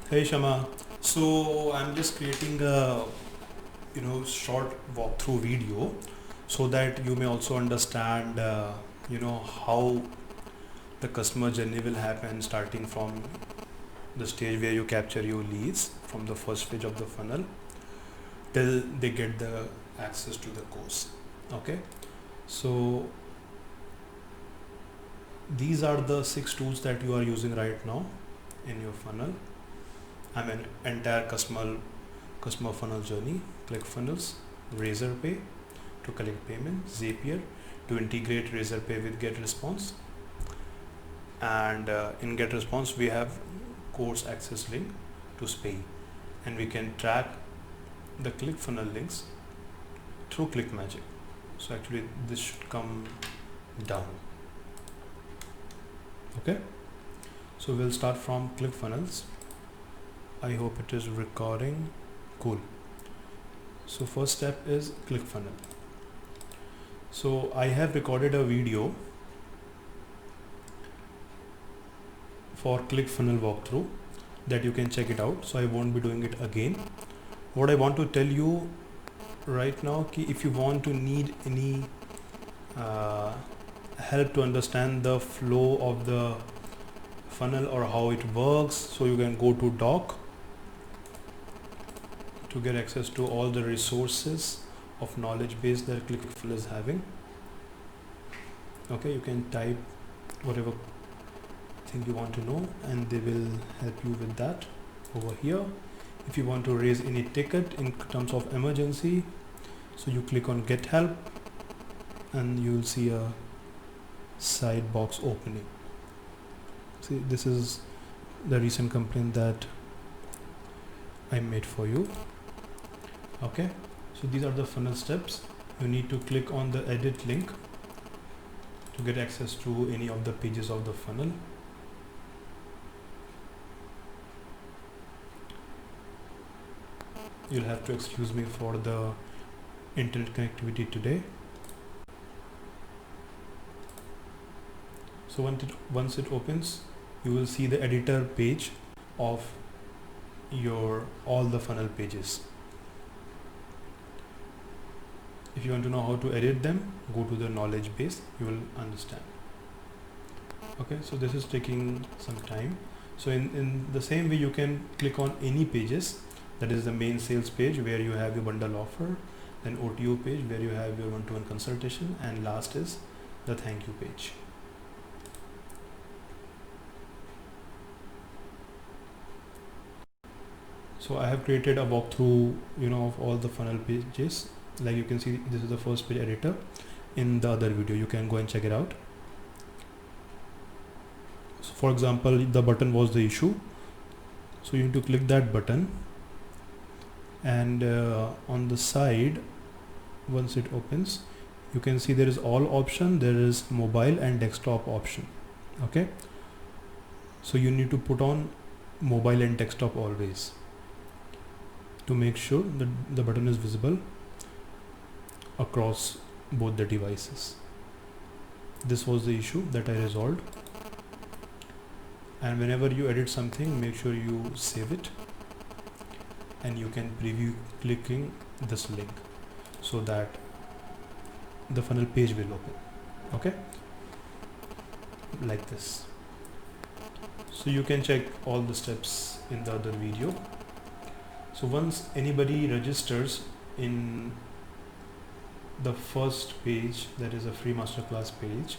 Hey Shama, so I'm just creating a short walkthrough video so that you may also understand how the customer journey will happen starting from the stage where you capture your leads from the first stage of the funnel till they get the access to the course. Okay, so these are the 6 tools that you are using right now in your funnel. I mean entire customer funnel journey, Clickfunnels, Razorpay to collect payment, Zapier to integrate Razorpay with GetResponse, and in GetResponse we have course access link to Spay, and we can track the Clickfunnel links through ClickMagick. So actually this should come down. Okay, so we'll start from Clickfunnels. I hope it is recording. Cool. So first step is ClickFunnel. So I have recorded a video for ClickFunnel walkthrough that you can check it out. So I won't be doing it again. What I want to tell you right now, if you want to need any help to understand the flow of the funnel or how it works, so you can go to doc to get access to all the resources of knowledge base that Clickfunnel is having. Okay, you can type whatever thing you want to know and they will help you with that over here. If you want to raise any ticket in terms of emergency, so you click on get help and you will see a side box opening. See, this is the recent complaint that I made for you. Okay, so these are the funnel steps. You need to click on the edit link to get access to any of the pages of the funnel. You'll have to excuse me for the internet connectivity today. So once it opens, you will see the editor page of all the funnel pages. If you want to know how to edit them, go to the knowledge base, you will understand. Okay, so this is taking some time. So in the same way, you can click on any pages. That is the main sales page where you have your bundle offer, then OTO page where you have your one-to-one consultation, and last is the thank you page. So I have created a walkthrough of all the funnel pages. Like you can see, this is the first page editor in the other video. You can go and check it out. So for example, the button was the issue, so you need to click that button, and on the side, once it opens, you can see there is all option, there is mobile and desktop option. Okay, so you need to put on mobile and desktop always to make sure that the button is visible across both the devices. This was the issue that I resolved, and whenever you edit something, make sure you save it, and you can preview clicking this link so that the funnel page will open. Okay, like this. So you can check all the steps in the other video. So once anybody registers in the first page, that is a free masterclass page,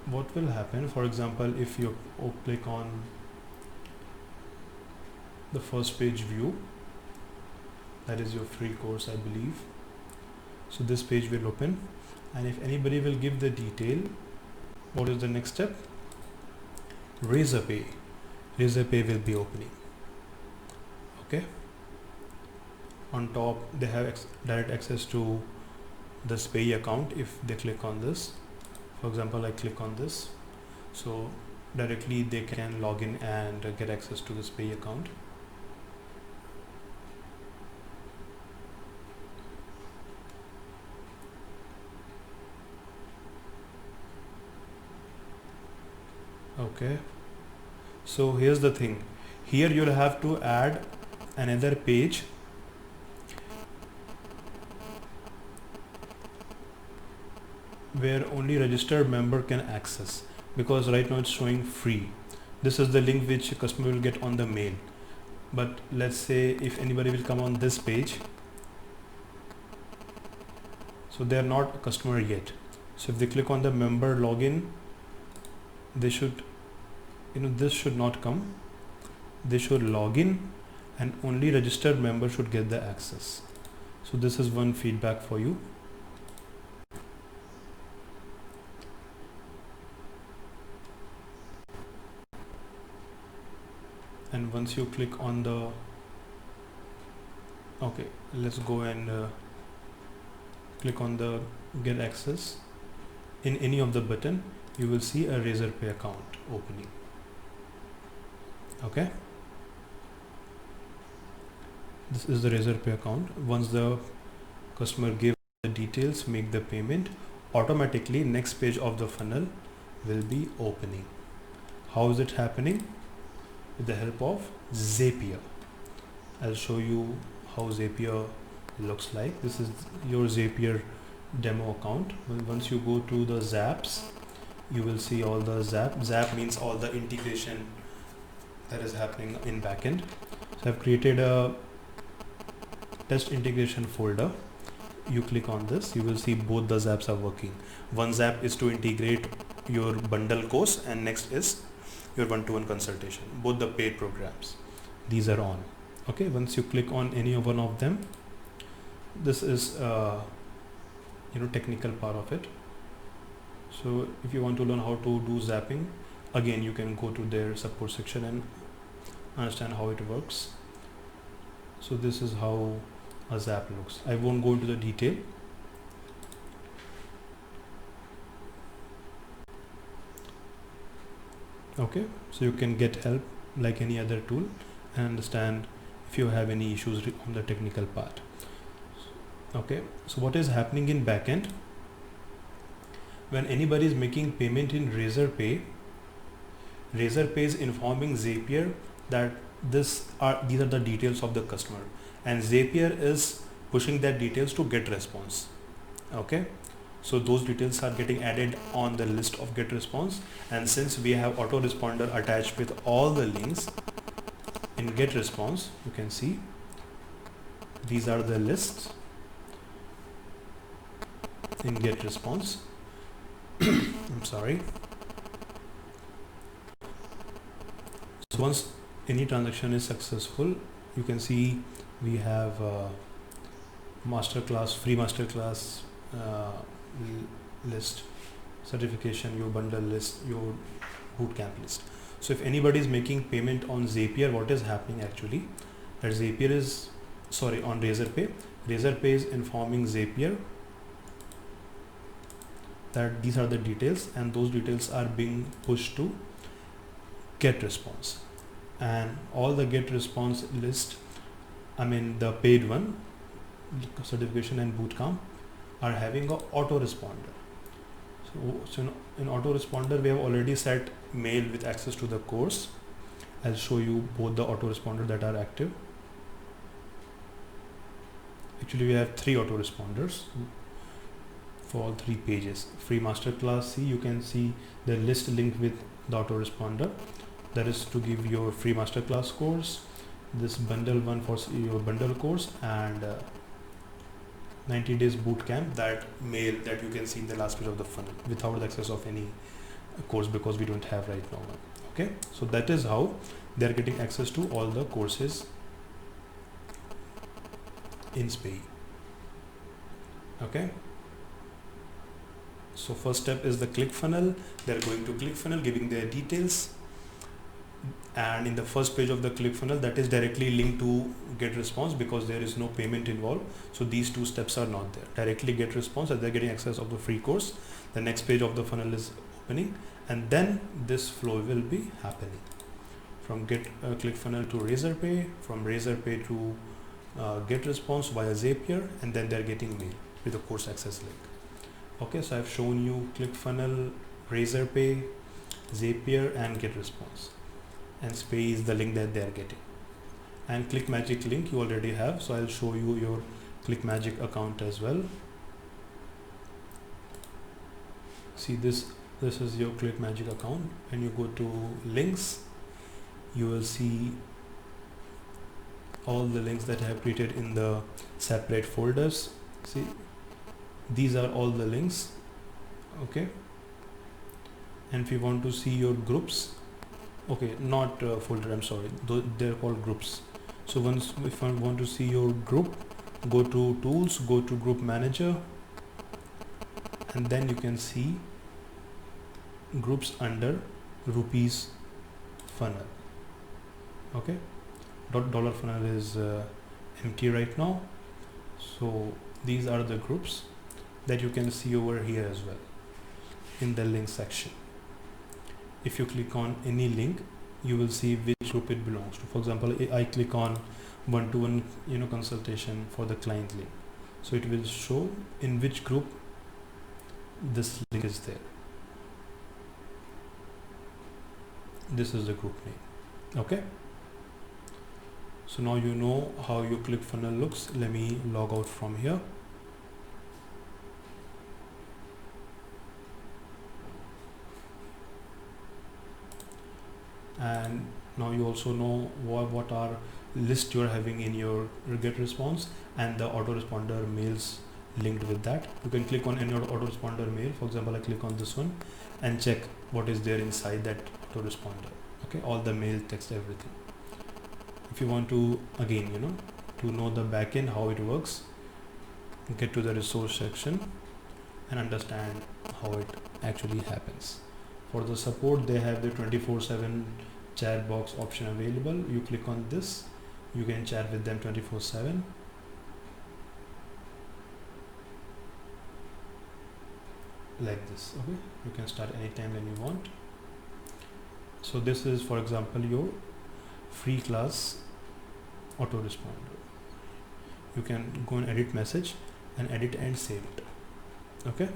what will happen, for example, if you click on the first page view, that is your free course, I believe. So this page will open, and if anybody will give the detail, what is the next step? Razorpay will be opening. Okay, on top they have direct access to the Spay account. If they click on this, for example, I click on this, so directly they can log in and get access to the Spay account. Okay, so here's the thing, Here you'll have to add another page where only registered member can access, because right now it's showing free. This is the link which customer will get on the mail. But let's say if anybody will come on this page, so they are not a customer yet. So if they click on the member login, they should, this should not come. They should log in and only registered member should get the access. So this is one feedback for you. And once you click on the, okay, let's go and click on the get access. In any of the button, you will see a Razorpay account opening. Okay, this is the Razorpay account. Once the customer gives the details, make the payment, automatically next page of the funnel will be opening. How is it happening? With the help of Zapier. I'll show you how Zapier looks like. This is your Zapier demo account. Once you go to the Zaps, you will see all the Zap means all the integration that is happening in backend. So I've created a test integration folder. You click on this, you will see both the Zaps are working. One Zap is to integrate your bundle course, and next is your one-to-one consultation, both the paid programs. These are on. Okay, once you click on any one of them, this is technical part of it. So if you want to learn how to do zapping, again you can go to their support section and understand how it works. So this is how a zap looks. I won't go into the detail. Okay, so you can get help like any other tool and understand if you have any issues on the technical part. Okay, so what is happening in backend? When anybody is making payment in Razorpay, Razorpay is informing Zapier that these are the details of the customer, and Zapier is pushing that details to GetResponse. Okay, so those details are getting added on the list of GetResponse, and since we have autoresponder attached with all the links in GetResponse, you can see these are the lists in GetResponse. I'm sorry. So once any transaction is successful, you can see we have free masterclass list, certification, your bundle list, your bootcamp list. So if anybody is making payment on Zapier, what is happening actually? That Zapier is, on Razorpay. Razorpay is informing Zapier that these are the details, and those details are being pushed to GetResponse, and all the GetResponse list, the paid one, certification and bootcamp, are having a autoresponder. So in autoresponder, we have already set mail with access to the course. I'll show you both the autoresponder that are active. Actually, we have 3 autoresponders for all 3 pages. Free masterclass C, you can see the list linked with the autoresponder. That is to give your free masterclass course, this bundle one for your bundle course, and 90 days bootcamp, that mail that you can see in the last page of the funnel without the access of any course, because we don't have right now. Okay, so that is how they are getting access to all the courses in Spay. Okay, so first step is the Clickfunnel. They're going to Clickfunnel, giving their details, and in the first page of the Clickfunnel, that is directly linked to GetResponse because there is no payment involved. So these 2 steps are not there. Directly GetResponse, and they're getting access of the free course. The next page of the funnel is opening, and then this flow will be happening from Clickfunnel to Razorpay, from Razorpay to GetResponse via Zapier, and then they're getting mail with the course access link. Okay, so I've shown you Clickfunnel, Razorpay, Zapier, and GetResponse. and Spay is the link that they are getting. And ClickMagick link you already have, so I'll show you your ClickMagick account as well. See this is your ClickMagick account. When you go to links, you will see all the links that I have created in the separate folders. See, these are all the links. Okay, and if you want to see your groups, okay, not folder, I'm sorry, they're called groups. So once, if I want to see your group, go to tools, go to group manager, and then you can see groups under rupees funnel. Okay, dollar funnel is empty right now, so these are the groups that you can see over here as well in the link section. If you click on any link, you will see which group it belongs to. For example, I click on one-to-one consultation for the client link, so it will show in which group this link is there. This is the group name. Okay, so now you know how your ClickFunnels looks. Let me log out from here. And now you also know what are list you're having in your get response and the autoresponder mails linked with that. You can click on any autoresponder mail. For example, I click on this one and check what is there inside that autoresponder. Okay, all the mail, text, everything. If you want to, again, to know the backend, how it works, get to the resource section and understand how it actually happens. For the support, they have the 24/7 chat box option available. You click on this, you can chat with them 24/7. Like this. Okay, you can start anytime when you want. So this is, for example, your free class autoresponder. You can go and edit message and edit and save it. Okay,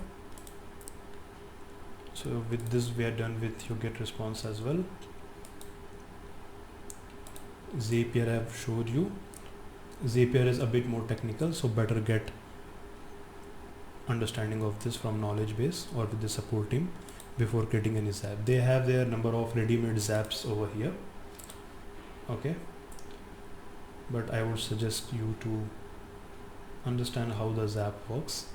so with this we are done with your get response as well. Zapier I have showed you. Zapier is a bit more technical, so better get understanding of this from knowledge base or with the support team before creating any zap. They have their number of ready-made zaps over here. Okay, but I would suggest you to understand how the zap works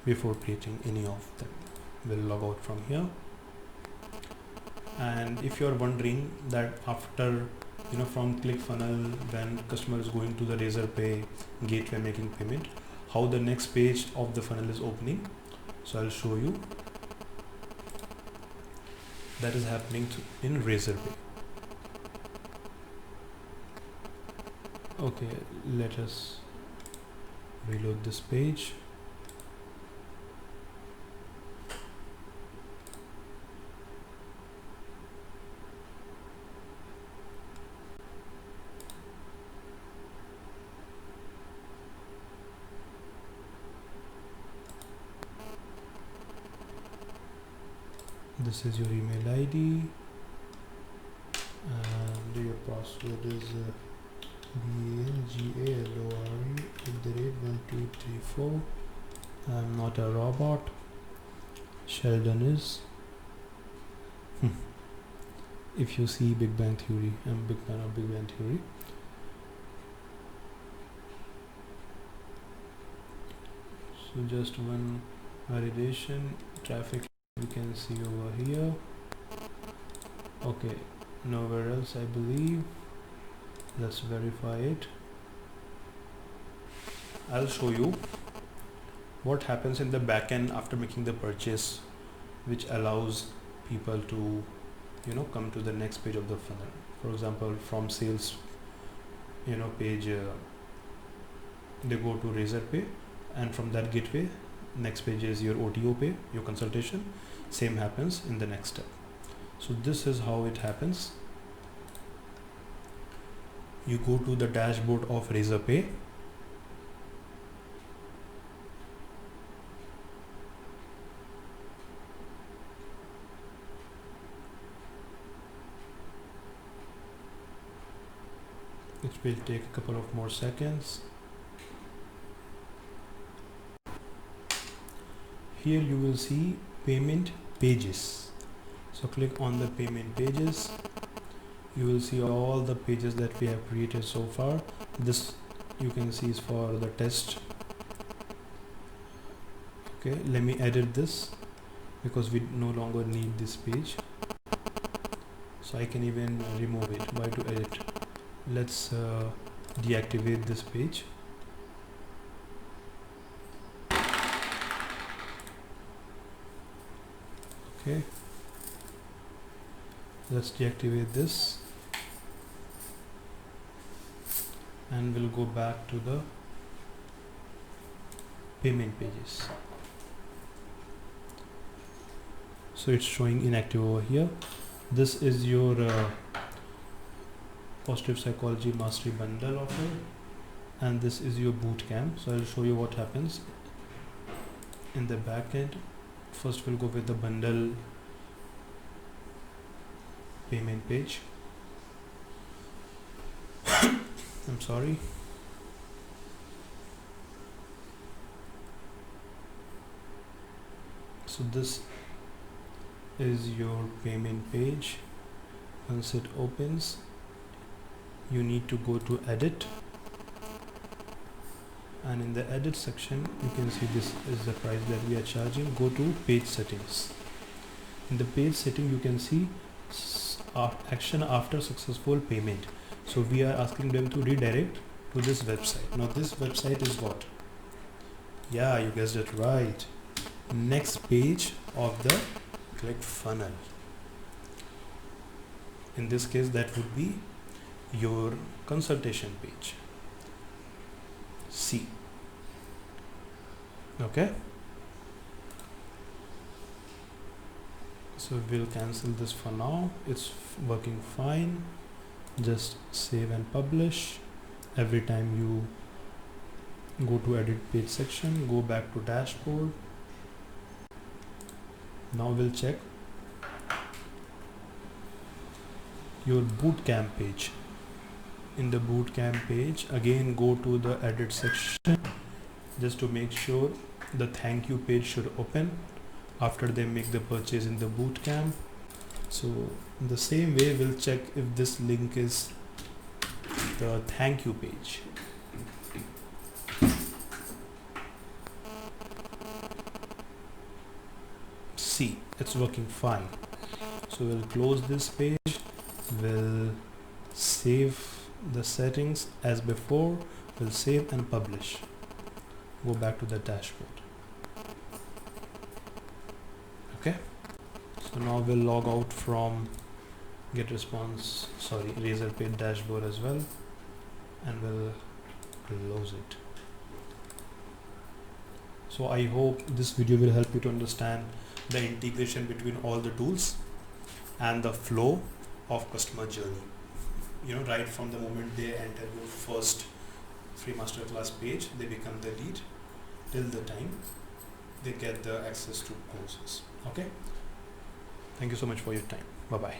before creating any of them. We'll log out from here. And if you're wondering that after from ClickFunnel, when customer is going to the Razorpay gateway making payment, how the next page of the funnel is opening, so I'll show you. That is happening in Razorpay. Okay, let us reload this page. This is your email ID and your password is BNGALORE@1234. I'm not a robot. Sheldon is. If you see Big Bang Theory, I'm a big fan of Big Bang Theory. So just one validation, traffic you can see over here. Okay, nowhere else I believe. Let's verify it. I'll show you what happens in the backend after making the purchase, which allows people to come to the next page of the funnel. For example, from sales page, they go to Razorpay, and from that gateway next page is your OTO pay, your consultation. Same happens in the next step. So this is how it happens. You go to the dashboard of Razorpay. It will take a couple of more seconds. Here you will see payment pages. So click on the payment pages. You will see all the pages that we have created so far. This you can see is for the test. Okay, let me edit this because we no longer need this page. So I can even remove it by to edit. Let's deactivate this page. Okay, let's deactivate this and we'll go back to the payment pages. So it's showing inactive over here. This is your positive psychology mastery bundle offer, and this is your boot camp. So I'll show you what happens in the back end. First we'll go with the bundle payment page. I'm sorry. So this is your payment page. Once it opens, you need to go to edit, and in the edit section you can see this is the price that we are charging. Go to page settings. In the page setting you can see action after successful payment. So we are asking them to redirect to this website. Now this website is what? Yeah, you guessed it right. Next page of the Clickfunnel. In this case that would be your consultation page. C. Okay, so we'll cancel this for now. It's working fine. Just save and publish. Every time you go to edit page section, go back to dashboard. Now we'll check your bootcamp page. In the bootcamp page, again go to the edit section just to make sure the thank you page should open after they make the purchase in the bootcamp. So in the same way we'll check if this link is the thank you page. See, it's working fine. So we'll close this page. We'll save the settings as before. We'll save and publish. Go back to the dashboard. Okay, so now we'll log out from Razorpay dashboard as well, and we'll close it. So I hope this video will help you to understand the integration between all the tools and the flow of customer journey. You know, right from the moment they enter your first free masterclass page, they become the lead till the time they get the access to courses. Okay, thank you so much for your time. Bye bye.